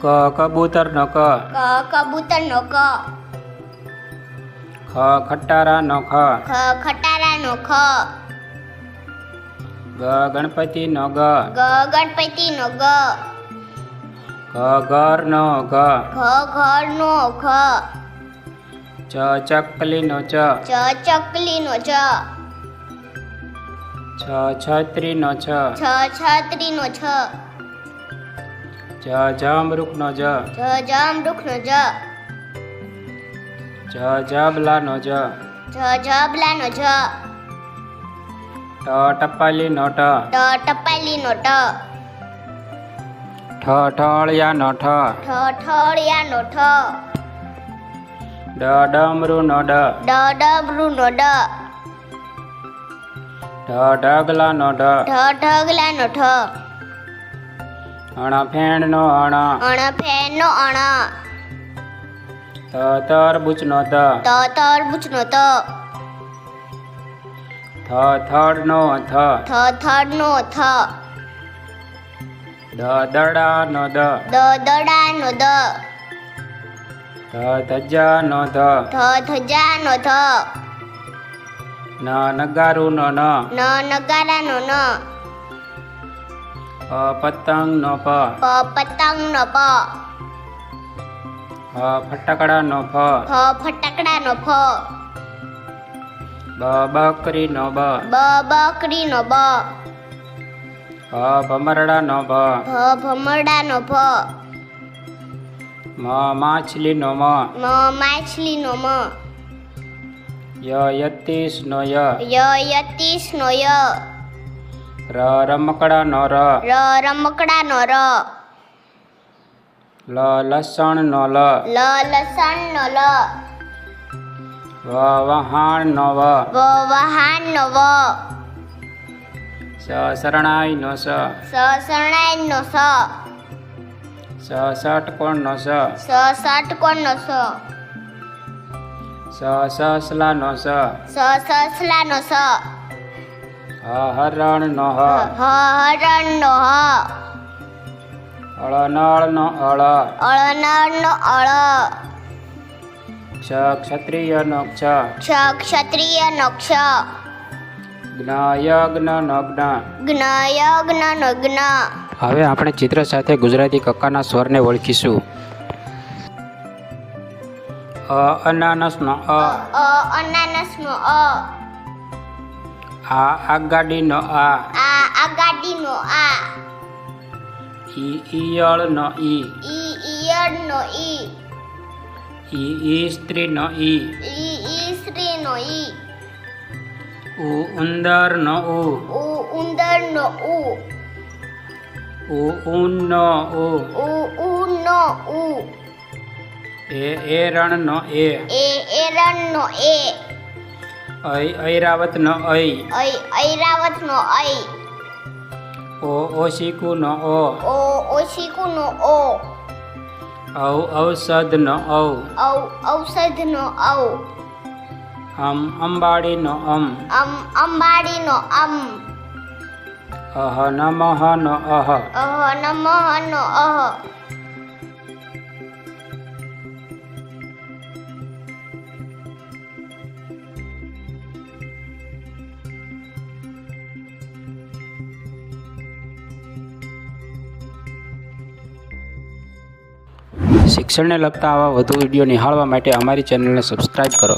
કબૂતર નો ક, કબૂતર નો ક, ખટારા નો ખ, ખટારા નો ખ, ગણપતિ નો ગ, ગણપતિ નો ગ, ઘર નો ઘ, ઘર નો ઘ, ચકલી નો ચ, ચકલી નો ચ, છત્રી નો છ, છત્રી નો છ, જામરૂખ નો જ, જામરૂખ નો જ, જબલા નો જ, જબલા નો જ, ટપાલી નો ટ, ટપાલી નો ટ, ઠળિયા નો ઠ, ઠળિયા નો ઠ, ડમરૂ નો ડ, ડમરૂ નો ડ, ઢગલા નો ઢ, ઢગલા નો ઢ, ફેણ નો અણ, ફેણ નો અણ, તરબૂચ નો ત, તરબૂચ નો ત, થડ નો થ, થડ નો થ, દડા નો દ, દડા નો દ, ધજા નો ધ, ધજા નો ધ, નગારું નો ન, નગારા નો ન, પતંગ નો પ, પતંગ નો પ, ફટાકડા નો ફ, ફટાકડા નો ફ, બકરી નો બ, બકરી નો બ, ભમરડા નો ભ, ભમરડા નો ભ, માછલી નો મ, માછલી નો મ, યતીશ નો ય, યતીશ નો ય, રમકડા નો ર, રમકડા નો ર, લસણ નો લ, લસણ નો લ, વહાણ નો વ, વહાણ નો વ, શરણાઈ નો સ, શરણાઈ નો સ, ષટકોણ નો સ, ષટકોણ નો સ, સસલા નો સ, સસલા નો સ, હરણ નો હ, હરણ નો હ, અળનળ નો અળ, અળનળ નો અળ, ક્ષત્રિય નો ક્ષ, ક્ષત્રિય નો ક્ષ, જ્ઞ નો જ્ઞ, નો જ્ઞ. હવે આપણે ચિત્ર સાથે ગુજરાતી કક્કાના સ્વરને ઓળખીશું. અનાનસ નો અ, અનાનસ નો અ, આગાડી નો આ, આગાડી નો આ, ઈયળ નો ઈ, ઈયળ નો ઈ, સ્ત્રી નો ઈ, સ્ત્રી નો ઈ, ઉંદર નો ઉ, ઉંદર નો ઉ, ઊન નો ઉ, ઊન નો ઉ, એરણ નો એ, એરણ નો એ, ઐરાવત નો ઐ, ઐરાવત નો ઐ, ઓશિકુ નો ઓ, ઓશિકુ નો ઓ, ઔષધ નો ઔ, ઔષધ નો ઔ, અંબાડી નો અંબાડી નો નમઃ નો અહ, નમઃ નો અહ. શિક્ષણને લગતા આવા વધુ વિડીયો નિહાળવા માટે અમારી ચેનલને સબસ્ક્રાઈબ કરો.